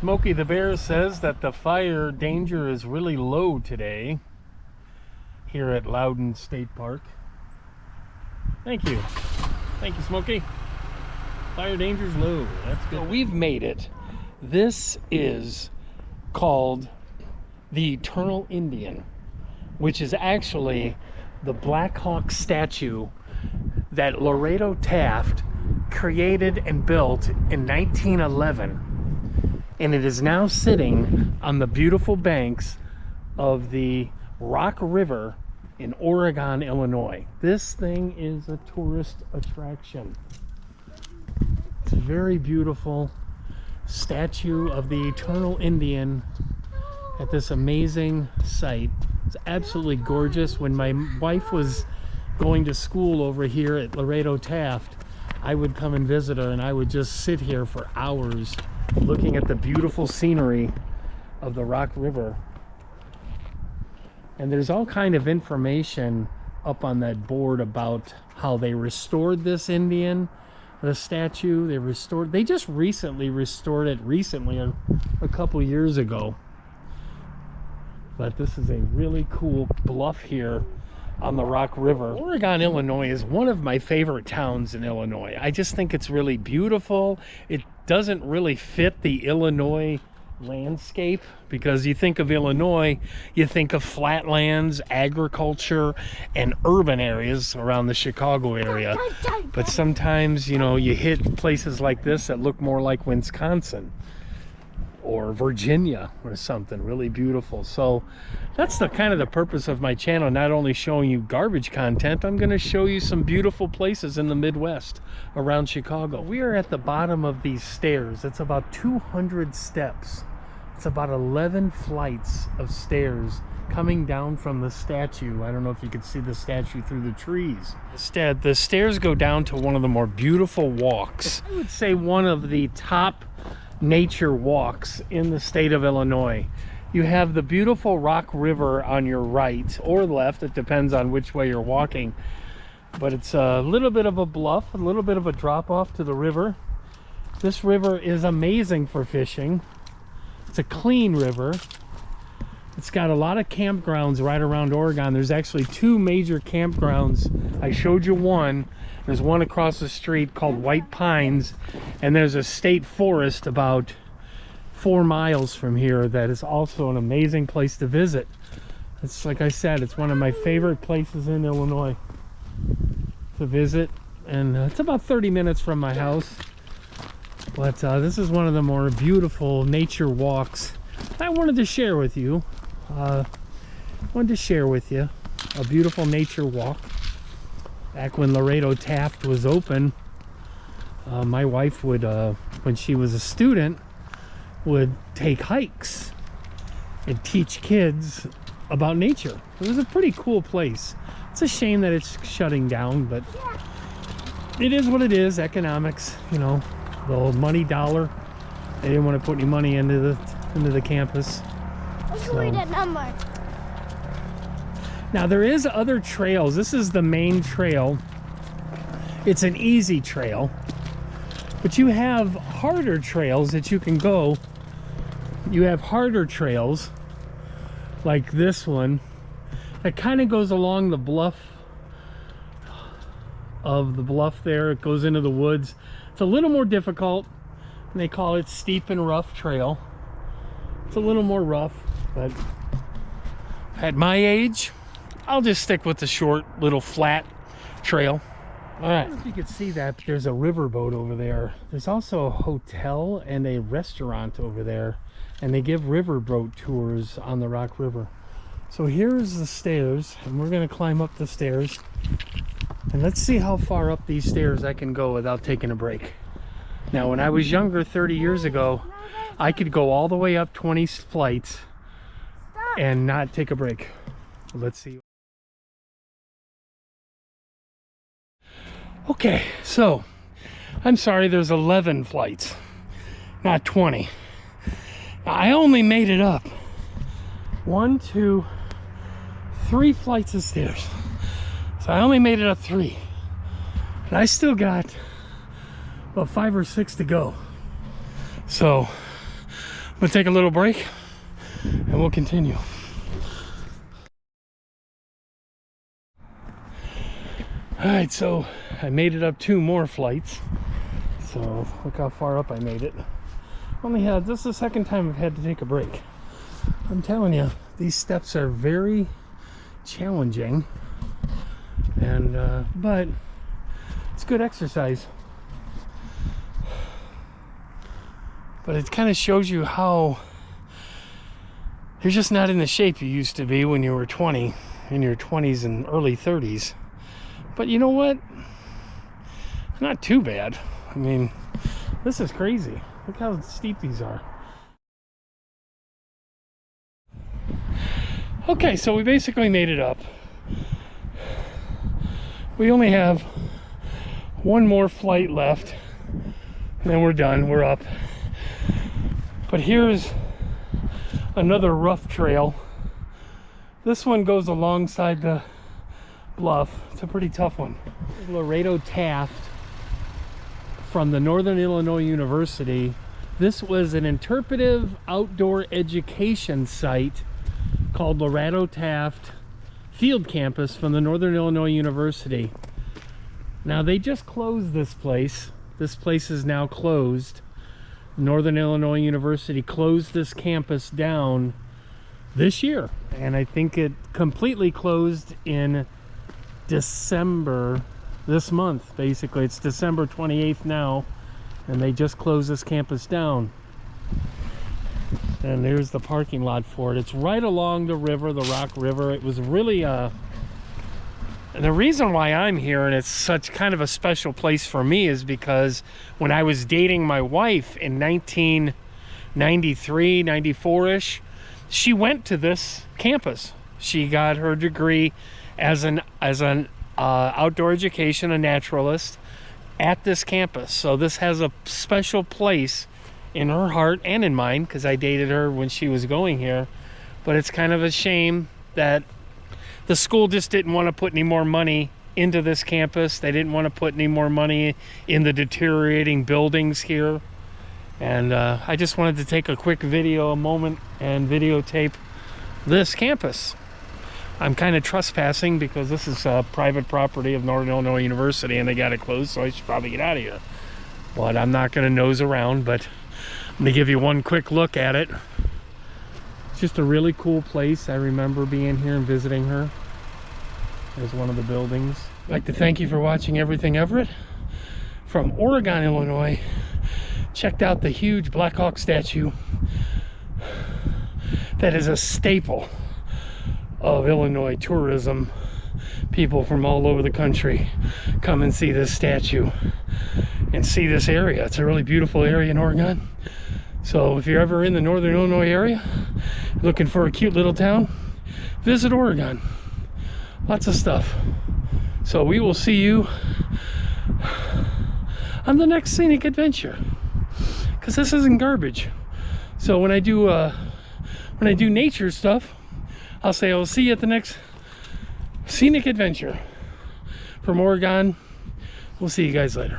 Smokey the Bear says that the fire danger is really low today here at Loudon State Park. Thank you. Thank you, Smokey. Fire danger's low. That's good. So we've made it. This is called the Eternal Indian, which is actually the Blackhawk statue that Lorado Taft created and built in 1911. And it is now sitting on the beautiful banks of the Rock River in Oregon, Illinois. This thing is a tourist attraction. It's a very beautiful statue of the Eternal Indian at this amazing site. It's absolutely gorgeous. When my wife was going to school over here at Lorado Taft, I would come and visit her, and I would just sit here for hours looking at the beautiful scenery of the Rock River. And there's all kind of information up on that board about how they restored this Indian, the statue. They just recently restored it a couple years ago. But this is a really cool bluff here on the Rock River. Oregon, Illinois is one of my favorite towns in Illinois. I just think it's really beautiful. It doesn't really fit the Illinois landscape, because you think of Illinois, you think of flatlands, agriculture, and urban areas around the Chicago area. But sometimes, you know, you hit places like this that look more like Wisconsin or Virginia or something really beautiful. So that's the kind of the purpose of my channel, not only showing you garbage content. I'm going to show you some beautiful places in the Midwest around Chicago. We are at the bottom of these stairs. It's about 200 steps. It's about 11 flights of stairs coming down from the statue. I don't know if you can see the statue through the trees. Instead, the stairs go down to one of the more beautiful walks. I would say one of the top nature walks in the state of Illinois. You have the beautiful Rock River on your right or left. It depends on which way you're walking. But it's a little bit of a bluff, a little bit of a drop off to the river. This river is amazing for fishing. It's a clean river. It's got a lot of campgrounds right around Oregon. There's actually two major campgrounds. I showed you one. There's one across the street called White Pines, and there's a state forest about 4 miles from here that is also an amazing place to visit. It's like I said, it's one of my favorite places in Illinois to visit, and it's about 30 minutes from my house. But this is one of the more beautiful nature walks I wanted to share with you. A beautiful nature walk. Back when Lorado Taft was open, my wife would, when she was a student, would take hikes and teach kids about nature. It was a pretty cool place. It's a shame that it's shutting down, but it is what it is. Economics, you know, the old money dollar. They didn't want to put any money into the campus. Read a number. Now there is other trails. This is the main trail. It's an easy trail, but you have harder trails that you can go. You have harder trails like this one that kind of goes along the bluff there. It goes into the woods. It's a little more difficult, and they call it steep and rough trail. It's a little more rough, but at my age, I'll just stick with the short little flat trail. All right, I don't know if you could see that, but there's a riverboat over there. There's also a hotel and a restaurant over there, and they give riverboat tours on the Rock River. So here's the stairs, and we're gonna climb up the stairs, and let's see how far up these stairs I can go without taking a break. Now, when I was younger 30 years ago, I could go all the way up 20 flights and not take a break. Let's see. Okay, so I'm sorry, there's 11 flights, not 20. I only made it up 1, 2, 3 flights of stairs. So I only made it up 3. And I still got about 5 or 6 to go. So We'll take a little break and we'll continue. All right, so I made it up 2 more flights. So look how far up I made it. This is the second time I've had to take a break. I'm telling you, these steps are very challenging, and but it's good exercise. But it kind of shows you how you're just not in the shape you used to be when you were 20, in your 20s and early 30s. But you know what? Not too bad. I mean, this is crazy. Look how steep these are. Okay, so we basically made it up. We only have 1 more flight left, and then we're done. We're up. But here's another rough trail. This one goes alongside the bluff. It's a pretty tough one. Lorado Taft from the Northern Illinois University. This was an interpretive outdoor education site called Lorado Taft Field Campus from the Northern Illinois University. Now they just closed this place. This place is now closed. Northern Illinois University closed this campus down this year, and I think it completely closed in December, this month. Basically it's December 28th now, and they just closed this campus down. And there's the parking lot for it. It's right along the river, the Rock River. It was really and the reason why I'm here, and it's such kind of a special place for me, is because when I was dating my wife in 1993, 94-ish, she went to this campus. She got her degree as an outdoor education, a naturalist, at this campus. So this has a special place in her heart and in mine, because I dated her when she was going here. But it's kind of a shame that the school just didn't want to put any more money into this campus. They didn't want to put any more money in the deteriorating buildings here. And I just wanted to take a quick video, a moment, and videotape this campus. I'm kind of trespassing because this is private property of Northern Illinois University, and they got it closed, so I should probably get out of here. But I'm not going to nose around, but I'm going to give you one quick look at it. It's just a really cool place. I remember being here and visiting her. There's one of the buildings. I'd like to thank you for watching Everything Everett from Oregon, Illinois. Checked out the huge Blackhawk statue. That is a staple of Illinois tourism. People from all over the country come and see this statue and see this area. It's a really beautiful area in Oregon. So if you're ever in the Northern Illinois area looking for a cute little town, visit Oregon. Lots of stuff. So we will see you on the next scenic adventure, because this isn't garbage. So when I do nature stuff, I'll say I'll see you at the next scenic adventure from Oregon. We'll see you guys later.